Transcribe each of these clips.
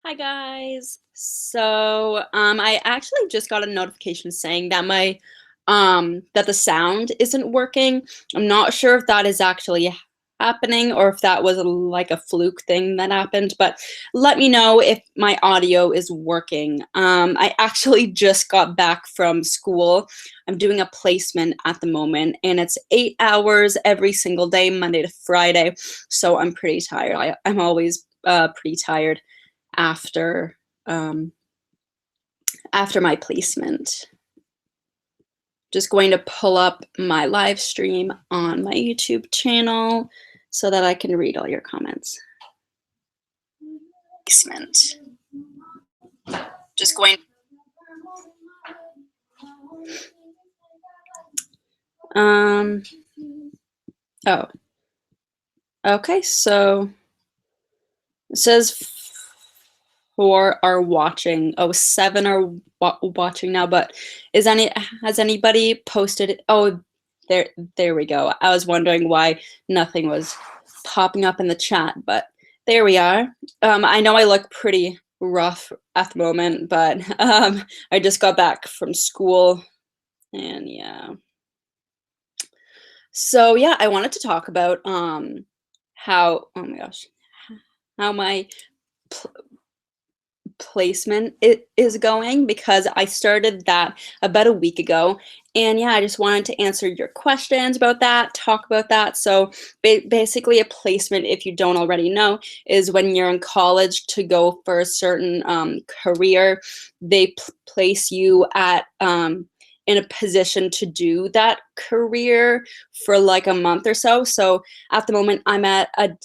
Hi guys. I actually just got a notification saying that my that the sound isn't working. I'm not sure if that is actually happening or if that was like a fluke thing that happened, but let me know if my audio is working. I actually just got back from school. I'm doing a placement at the moment and it's 8 hours every single day, Monday to Friday. So I'm pretty tired. I'm always pretty tired after after my placement. Just going to pull up my live stream on my YouTube channel so that I can read all your comments. Placement. Just going. Oh. Okay, so it says 4 are watching. Oh, 7 are watching now, but has anybody posted? Oh, there we go. I was wondering why nothing was popping up in the chat, but there we are. I know I look pretty rough at the moment, but I just got back from school and yeah. So yeah, I wanted to talk about how, oh my gosh, how my placement is going, because I started that about a week ago, and yeah, I just wanted to answer your questions about that, talk about that. So basically a placement, if you don't already know, is when you're in college to go for a certain career. They place you at in a position to do that career for like a month or so. So at the moment I'm at a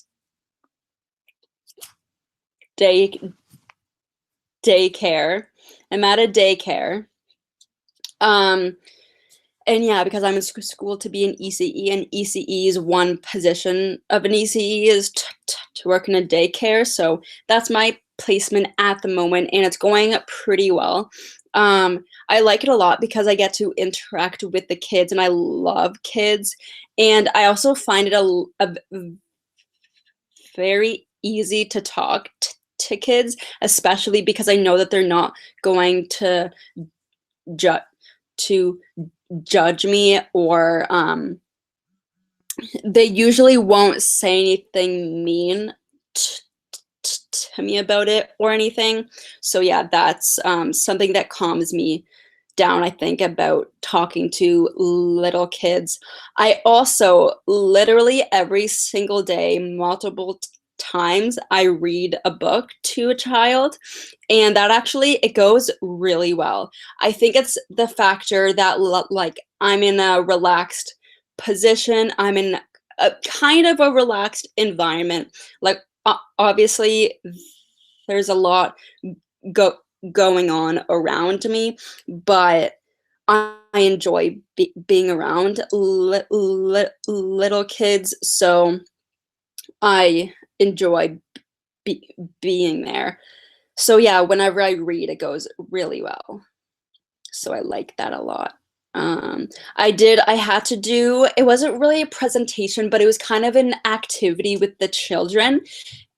daycare. I'm at a daycare. And yeah, because I'm in school to be an ECE, and ECE is one position of an ECE is to work in a daycare. So that's my placement at the moment, and it's going pretty well. I like it a lot because I get to interact with the kids, and I love kids. And I also find it a very easy to talk to kids, especially because I know that they're not going to judge me, or they usually won't say anything mean to me about it or anything. So yeah, that's something that calms me down, I think, about talking to little kids. I also literally every single day, multiple times, I read a book to a child, and that actually, it goes really well. I think it's the factor that like I'm in a relaxed position. I'm in a kind of a relaxed environment. Like obviously there's a lot going on around me, but I enjoy being around little kids, so I enjoy being there. So yeah, whenever I read, it goes really well. So I like that a lot. I had to do, it wasn't really a presentation, but it was kind of an activity with the children,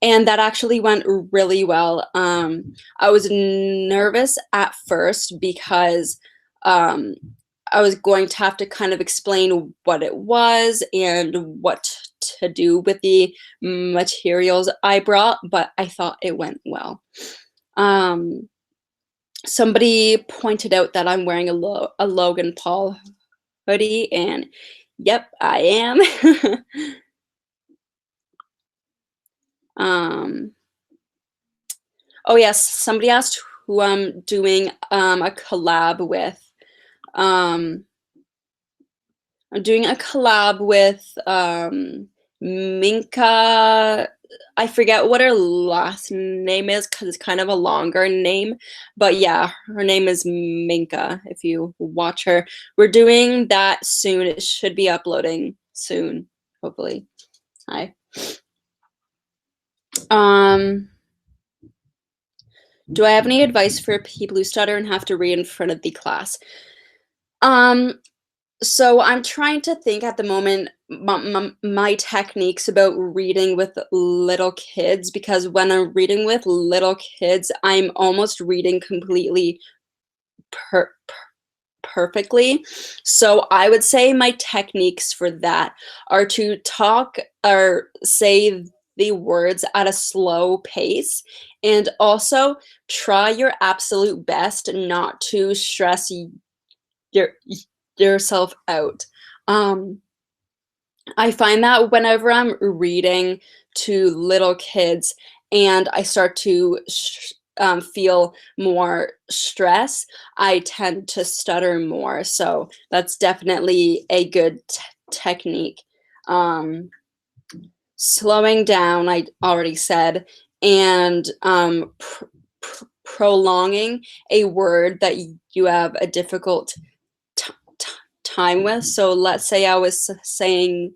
and that actually went really well. I was nervous at first because I was going to have to kind of explain what it was and what to do with the materials I brought, but I thought it went well. Somebody pointed out that I'm wearing a Logan Paul hoodie, and yep, I am. Oh yes, somebody asked who I'm doing a collab with. I'm doing a collab with Minka. I forget what her last name is because it's kind of a longer name, but yeah, her name is Minka. If you watch her, we're doing that soon. It should be uploading soon, hopefully. Hi. Do I have any advice for people who stutter and have to read in front of the class? So I'm trying to think at the moment. my techniques about reading with little kids, because when I'm reading with little kids, I'm almost reading completely per perfectly. So I would say my techniques for that are to talk or say the words at a slow pace, and also try your absolute best not to stress your yourself out. Um, I find that whenever I'm reading to little kids and I start to feel more stress, I tend to stutter more. So that's definitely a good technique. Um, Slowing down, I already said, and prolonging a word that you have a difficult t- t- time with. So let's say I was saying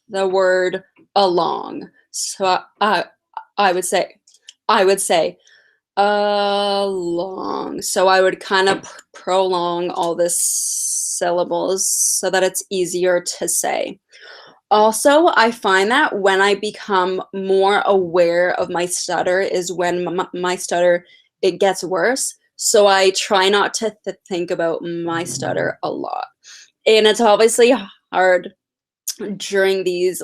the word along. So I would say, I would say along. So I would kind of prolong all the syllables so that it's easier to say. Also, I find that when I become more aware of my stutter is when my stutter, it gets worse. So I try not to think about my stutter a lot. And it's obviously hard during these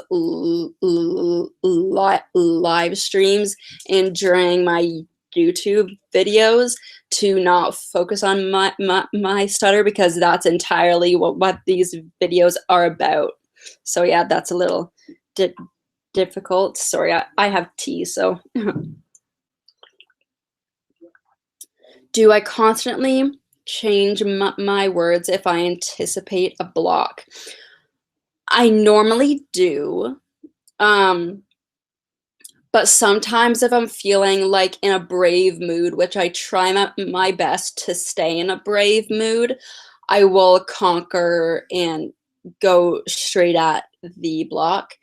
live streams and during my YouTube videos to not focus on my stutter, because that's entirely what these videos are about. So yeah, that's a little difficult. Sorry, I have tea, so. Do I constantly change my words if I anticipate a block? I normally do. Um, But sometimes if I'm feeling like in a brave mood, which I try my best to stay in a brave mood, I will conquer and go straight at the block.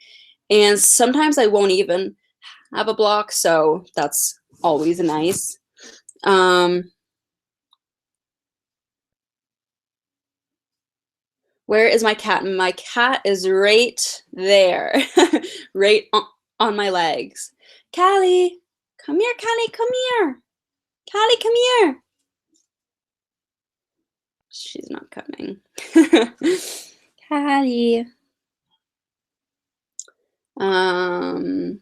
And sometimes I won't even have a block, so that's always nice. Where is my cat? My cat is right there, right on my legs. Callie, come here, Callie, come here. Callie, come here. She's not coming. Callie. Um,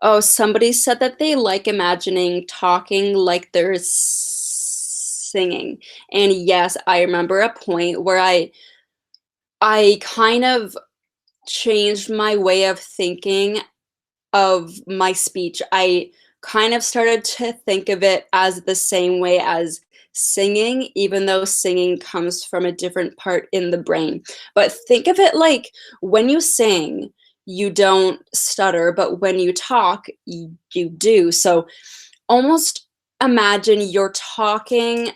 oh, somebody said that they like imagining talking like they're singing. And yes, I remember a point where I kind of changed my way of thinking of my speech. I kind of started to think of it as the same way as singing, even though singing comes from a different part in the brain. But think of it like when you sing, you don't stutter, but when you talk, you do. So almost imagine you're talking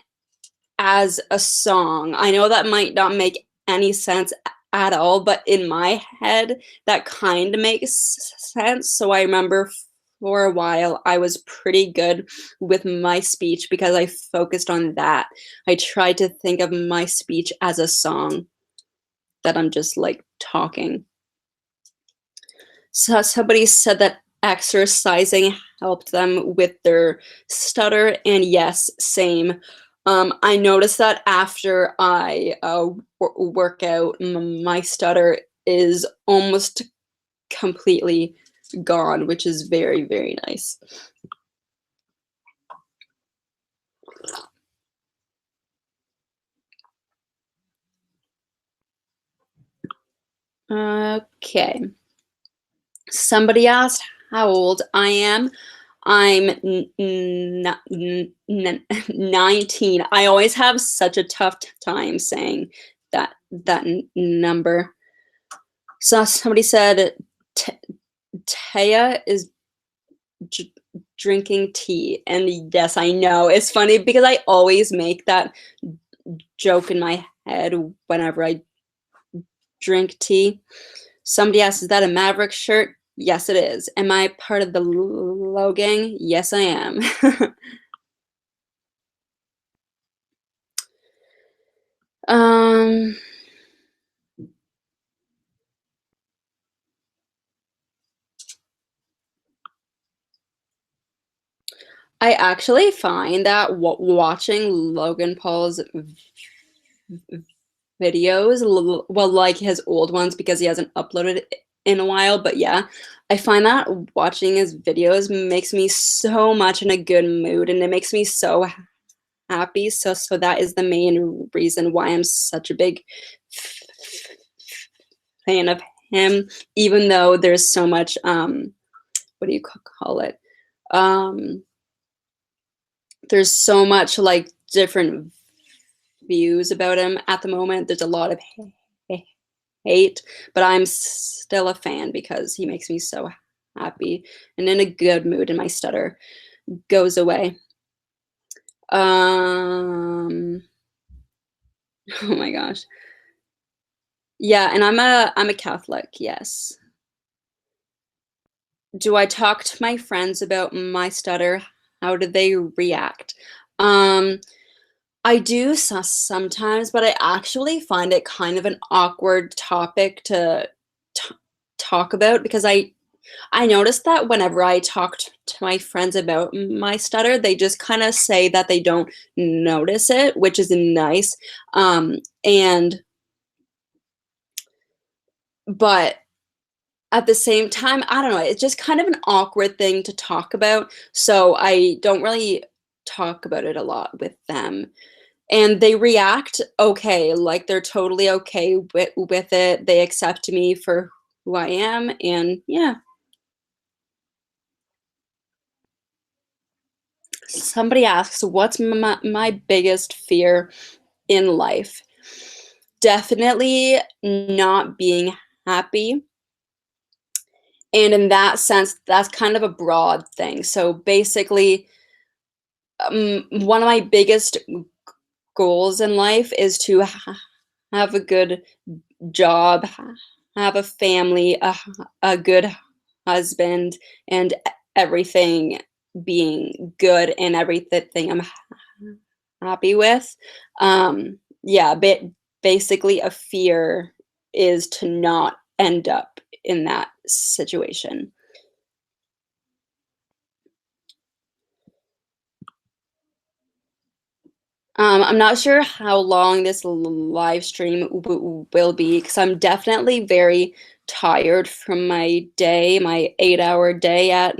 as a song. I know that might not make any sense at all, but in my head, that kind of makes sense. So I remember for a while, I was pretty good with my speech because I focused on that. I tried to think of my speech as a song that I'm just like talking. So somebody said that exercising helped them with their stutter, and yes, same. I noticed that after I work out, my stutter is almost completely gone, which is very, very nice. Okay. Somebody asked how old I am. I'm 19. I always have such a tough time saying that number. So somebody said Taya is drinking tea, and yes, I know it's funny because I always make that joke in my head whenever I drink tea. Somebody asked, is that a Maverick shirt? Yes, it is. Am I part of the Low Gang? Yes, I am. um, I actually find that watching Logan Paul's videos, well, like his old ones because he hasn't uploaded in a while, but yeah, I find that watching his videos makes me so much in a good mood and it makes me so happy. So that is the main reason why I'm such a big fan of him, even though there's so much what do you call it? Um there's so much like different views about him at the moment. There's a lot of hate, but I'm still a fan because he makes me so happy and in a good mood, and my stutter goes away. Oh my gosh. Yeah, and I'm a Catholic, yes. Do I talk to my friends about my stutter? How do they react? Um, I do sometimes, but I actually find it kind of an awkward topic to t talk about because I noticed that whenever I talked to my friends about my stutter, they just kinda say that they don't notice it, which is nice, and but at the same time, I don't know, it's just kind of an awkward thing to talk about, so I don't really talk about it a lot with them. And they react okay, like, they're totally okay with it, they accept me for who I am, and yeah. Somebody asks, "What's my biggest fear in life?" Definitely not being happy, and in that sense, that's kind of a broad thing. So, basically, one of my biggest goals in life is to have a good job, have a family, a good husband, and everything being good and everything I'm happy with. Yeah, basically, a fear is to not end up in that situation. I'm not sure how long this live stream will be because I'm definitely very tired from my day, my 8-hour day at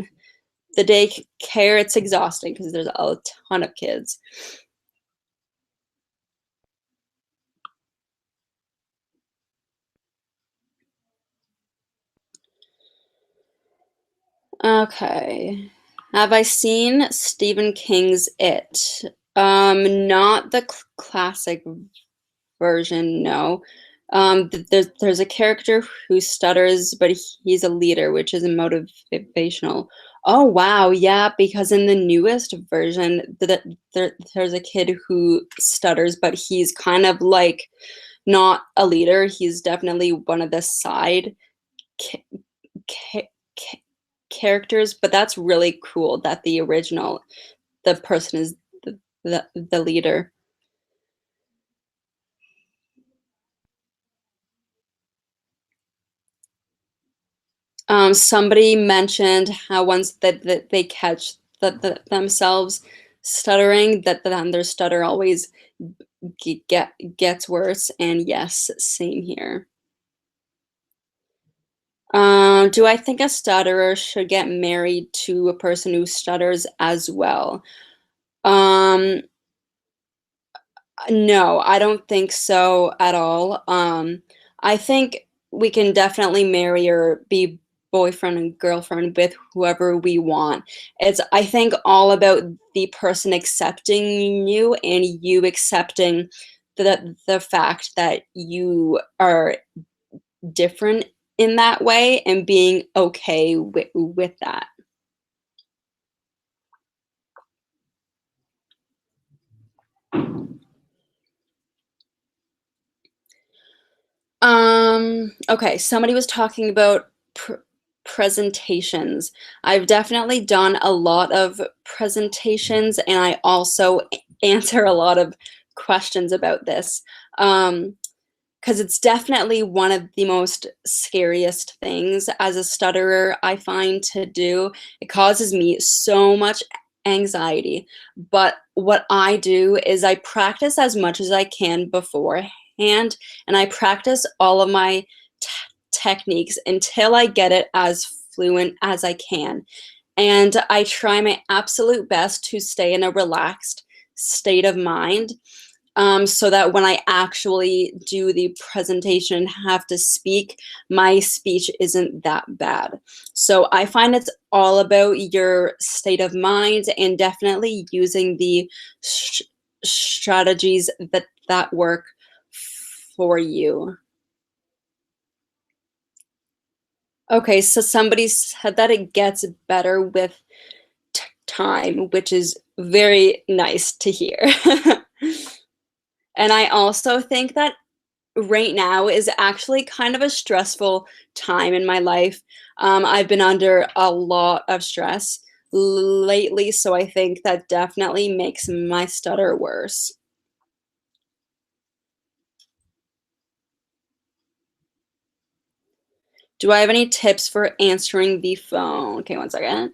the daycare. It's exhausting because there's a ton of kids. Okay. Have I seen Stephen King's It? Not the classic version, no. There's a character who stutters, but he's a leader, which is motivational. Oh wow, yeah, because in the newest version, there's a kid who stutters, but he's kind of like not a leader. He's definitely one of the side ca- ca- ca- characters, but that's really cool that the original, the person is the leader. Somebody mentioned how once that they catch themselves stuttering, that then their stutter always gets worse. And yes, same here. Do I think a stutterer should get married to a person who stutters as well? Um, No, I don't think so at all. I think we can definitely marry or be boyfriend and girlfriend with whoever we want. It's, I think, all about the person accepting you and you accepting the fact that you are different in that way and being okay with that. Okay, somebody was talking about presentations. I've definitely done a lot of presentations, and I also answer a lot of questions about this. Because it's definitely one of the most scariest things as a stutterer I find to do. It causes me so much anxiety. But what I do is I practice as much as I can beforehand, and I practice all of my techniques until I get it as fluent as I can. And I try my absolute best to stay in a relaxed state of mind, so that when I actually do the presentation and have to speak, my speech isn't that bad. So I find it's all about your state of mind and definitely using the strategies that work for you. Okay, so somebody said that it gets better with time, which is very nice to hear. And I also think that right now is actually kind of a stressful time in my life. I've been under a lot of stress lately, so I think that definitely makes my stutter worse. Do I have any tips for answering the phone? Okay, one second.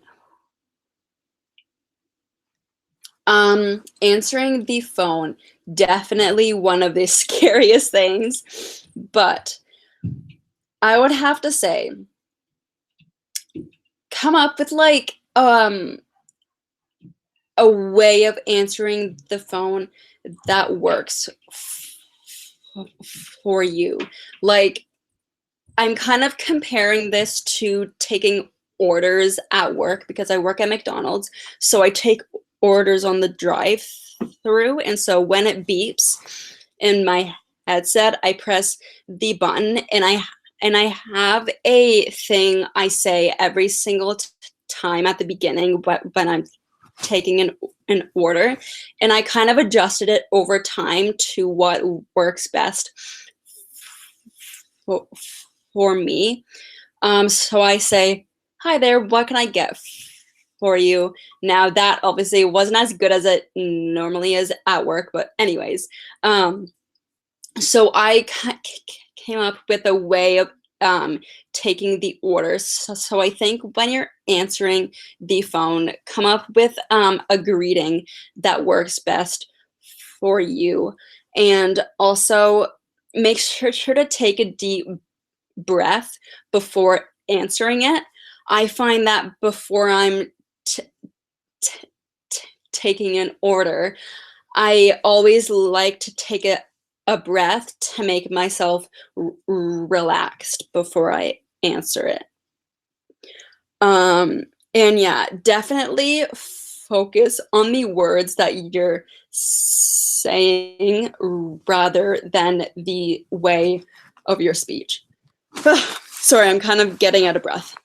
Answering the phone, definitely one of the scariest things, but I would have to say, come up with like a way of answering the phone that works for you. Like, I'm kind of comparing this to taking orders at work because I work at McDonald's. So I take orders on the drive through. And so when it beeps in my headset, I press the button, and I have a thing I say every single time at the beginning when I'm taking an order, and I kind of adjusted it over time to what works best for, for me. So I say, "Hi there, what can I get for you?" Now that obviously wasn't as good as it normally is at work, but anyways, so I came up with a way of taking the orders. So I think when you're answering the phone, come up with a greeting that works best for you. And also make sure to take a deep breath before answering it. I find that before I'm t- t- taking an order, I always like to take a breath to make myself relaxed before I answer it. And yeah, definitely focus on the words that you're saying rather than the way of your speech. Sorry, I'm kind of getting out of breath.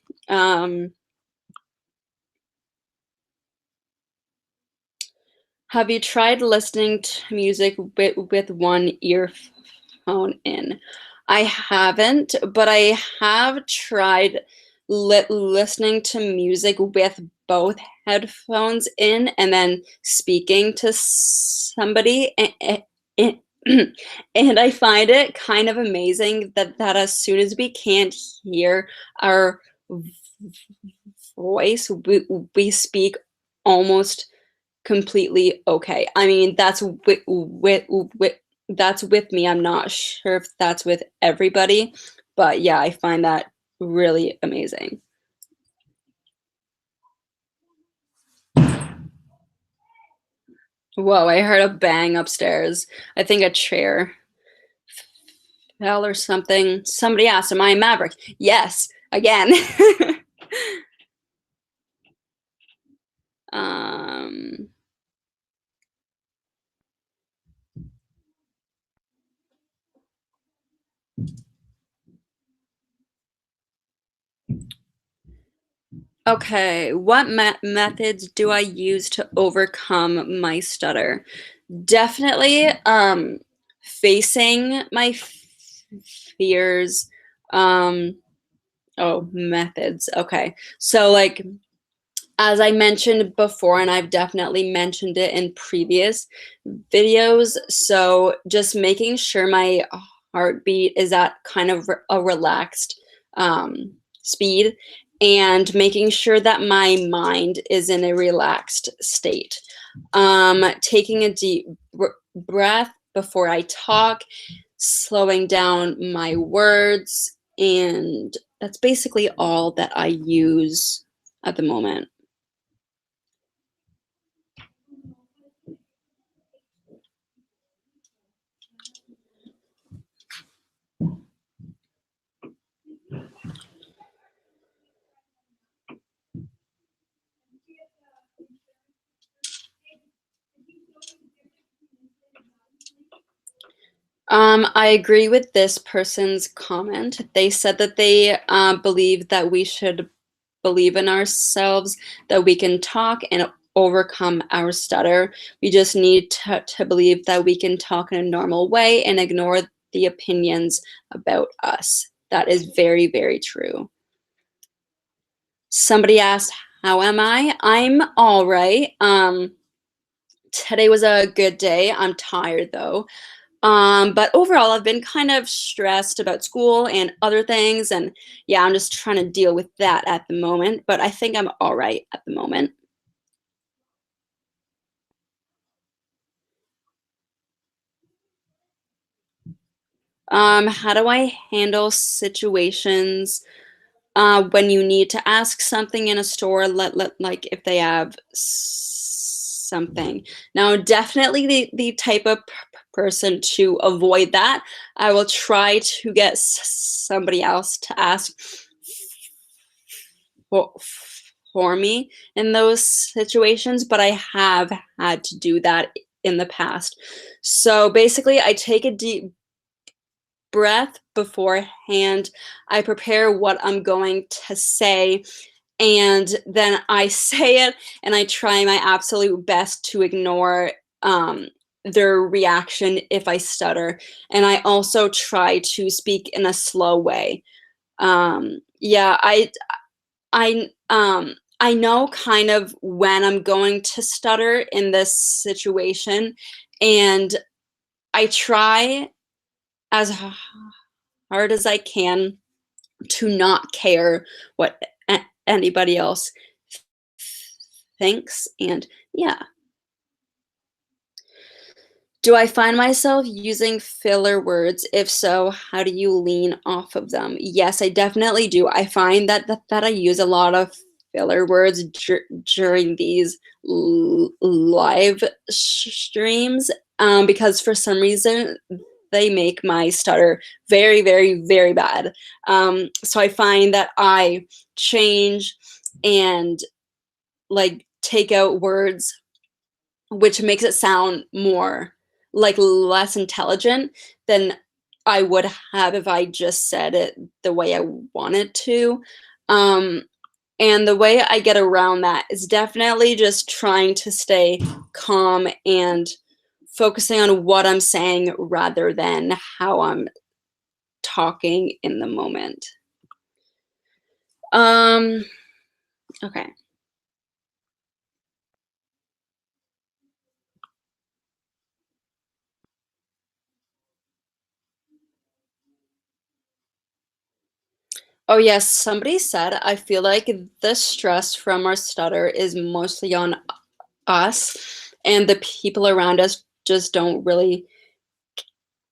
Have you tried listening to music with one earphone in? I haven't, but I have tried listening to music with both headphones in and then speaking to somebody. And I find it kind of amazing that as soon as we can't hear our voice, we speak almost completely okay. I mean, that's with me. I'm not sure if that's with everybody, but yeah, I find that really amazing. Whoa, I heard a bang upstairs. I think a chair fell or something. Somebody asked, "Am I a Maverick?" Yes, again. um, okay, what methods do I use to overcome my stutter? Definitely facing my fears. Oh, methods. Okay. So like as I mentioned before, and I've definitely mentioned it in previous videos, so just making sure my heartbeat is at kind of a relaxed speed, and making sure that my mind is in a relaxed state. Taking a deep breath before I talk, slowing down my words, and that's basically all that I use at the moment. I agree with this person's comment. They said that they believe that we should believe in ourselves, that we can talk and overcome our stutter. We just need to believe that we can talk in a normal way and ignore the opinions about us. That is very, very true. Somebody asked, how am I? I'm all right. Today was a good day. I'm tired though. But overall, I've been kind of stressed about school and other things. And yeah, I'm just trying to deal with that at the moment. But I think I'm all right at the moment. How do I handle situations when you need to ask something in a store, like if they have something. Now, definitely the type of person to avoid that. I will try to get somebody else to ask for, for me in those situations, but I have had to do that in the past. So basically, I take a deep breath beforehand. I prepare what I'm going to say, and then I say it, and I try my absolute best to ignore their reaction if I stutter. And I also try to speak in a slow way. Yeah, I know kind of when I'm going to stutter in this situation, and I try as hard as I can to not care what anybody else thinks. And yeah. Do I find myself using filler words? If so, how do you lean off of them? Yes, I definitely do. I find that I use a lot of filler words during these live streams because for some reason they make my stutter very, very, very bad. So I find that I change and like take out words which makes it sound more like less intelligent than I would have if I just said it the way I wanted to. Um, and the way I get around that is definitely just trying to stay calm and focusing on what I'm saying rather than how I'm talking in the moment. Okay. Oh, yes, somebody said, I feel like the stress from our stutter is mostly on us, and the people around us just don't really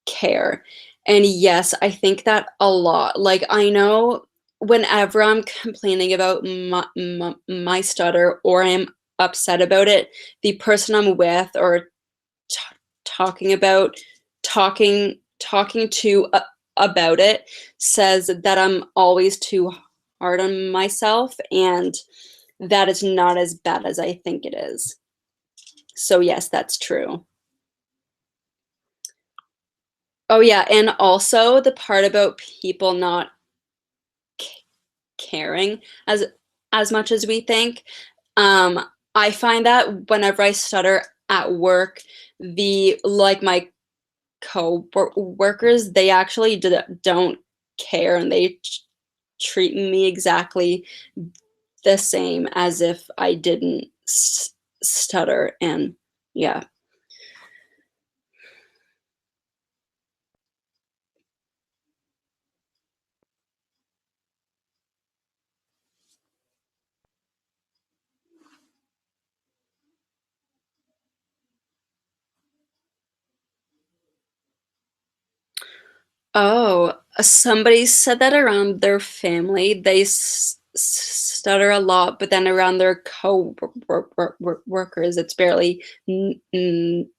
care. And yes, I think that a lot. Like, I know whenever I'm complaining about my stutter or I'm upset about it, the person I'm with or t talking about talking to about it says that I'm always too hard on myself, and that is not as bad as I think it is. So yes, that's true. Oh yeah, and also the part about people not caring as much as we think. Um, I find that whenever I stutter at work, the like my co-workers, they actually don't care, and they treat me exactly the same as if I didn't stutter. And yeah. Oh, somebody said that around their family, they stutter a lot, but then around their workers, it's barely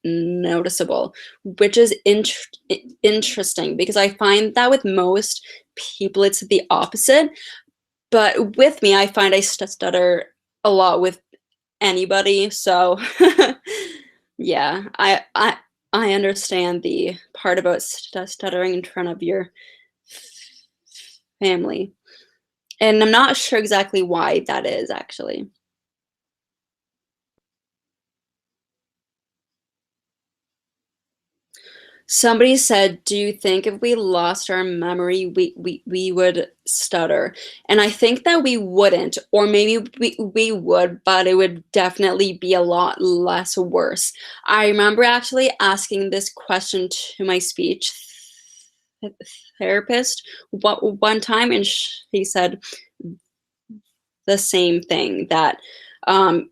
noticeable, which is interesting because I find that with most people, it's the opposite. But with me, I find I stutter a lot with anybody. So yeah, I understand the part about stuttering in front of your family. And I'm not sure exactly why that is actually. Somebody said, "Do you think if we lost our memory, we would stutter?" And I think that we wouldn't, or maybe we would, but it would definitely be a lot less worse. I remember actually asking this question to my speech therapist one time, and she said the same thing that um,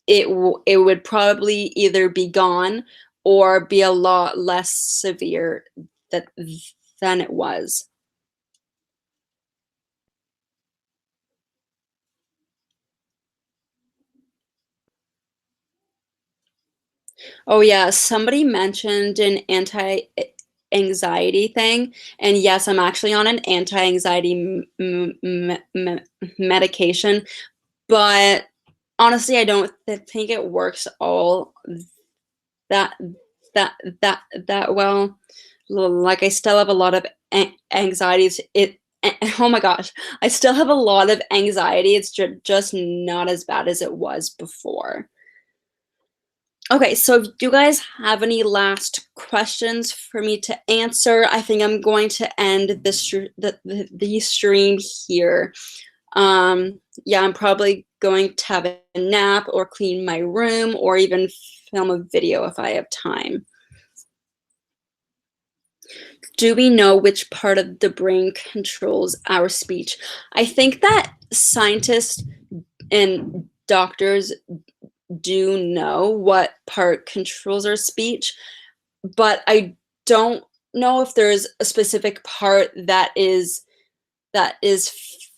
it would probably either be gone or be a lot less severe that than it was. Oh yeah, somebody mentioned an anti-anxiety thing, and yes, I'm actually on an anti-anxiety medication, but honestly, I don't think it works all that that that well. Like I still have a lot of anxieties. Oh my gosh, I still have a lot of anxiety. It's just not as bad as it was before. Okay, so if you guys have any last questions for me to answer, I think I'm going to end the stream here. Yeah, I'm probably going to have a nap or clean my room or even film a video if I have time. Do we know which part of the brain controls our speech? I think that scientists and doctors do know what part controls our speech, but I don't know if there's a specific part that is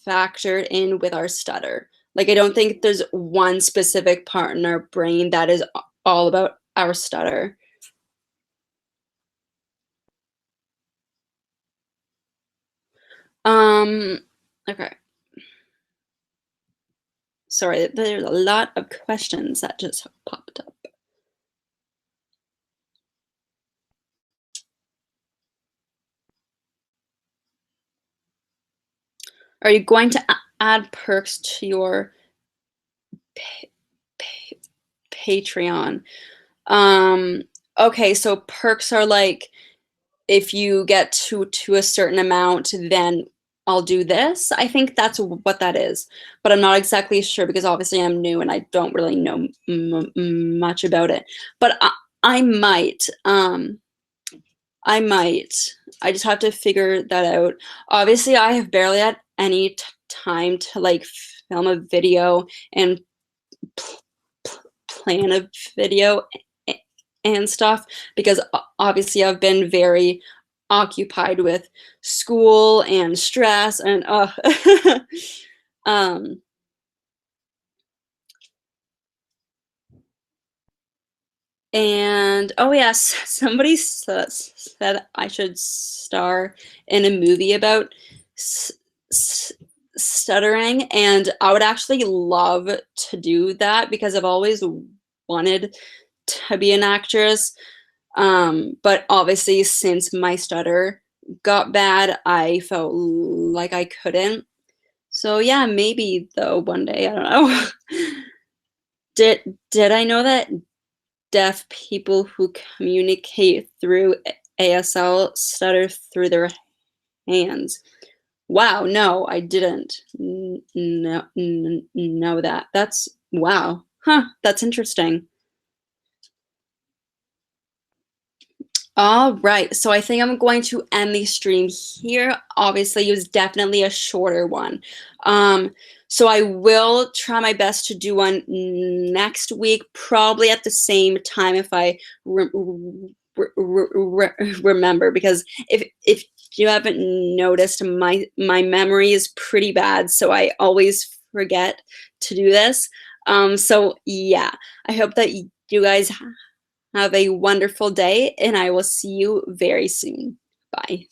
factored in with our stutter. Like I don't think there's one specific part in our brain that is all about our stutter. Um okay. Sorry, there's a lot of questions that just popped up. Are you going to add perks to your pa- pa- Patreon? Um, okay, so perks are like if you get to a certain amount, then I'll do this. I think that's what that is, but I'm not exactly sure because obviously I'm new and I don't really know much about it. But I might. I might. I just have to figure that out. Obviously, I have barely had any time to like film a video and plan a video and stuff because obviously I've been very occupied with school and stress and um and oh yes, somebody said I should star in a movie about s- s- stuttering, and I would actually love to do that because I've always wanted to be an actress. But obviously, since my stutter got bad, I felt like I couldn't. So yeah, maybe though one day, I don't know. Did I know that deaf people who communicate through ASL stutter through their hands? Wow, no, I didn't know that. That's wow. Huh, that's interesting. All right, so I think I'm going to end the stream here. Obviously, it was definitely a shorter one. So I will try my best to do one next week, probably at the same time if I remember. Because if if you haven't noticed, my memory is pretty bad, so I always forget to do this. So yeah, I hope that you guys have a wonderful day, and I will see you very soon. Bye.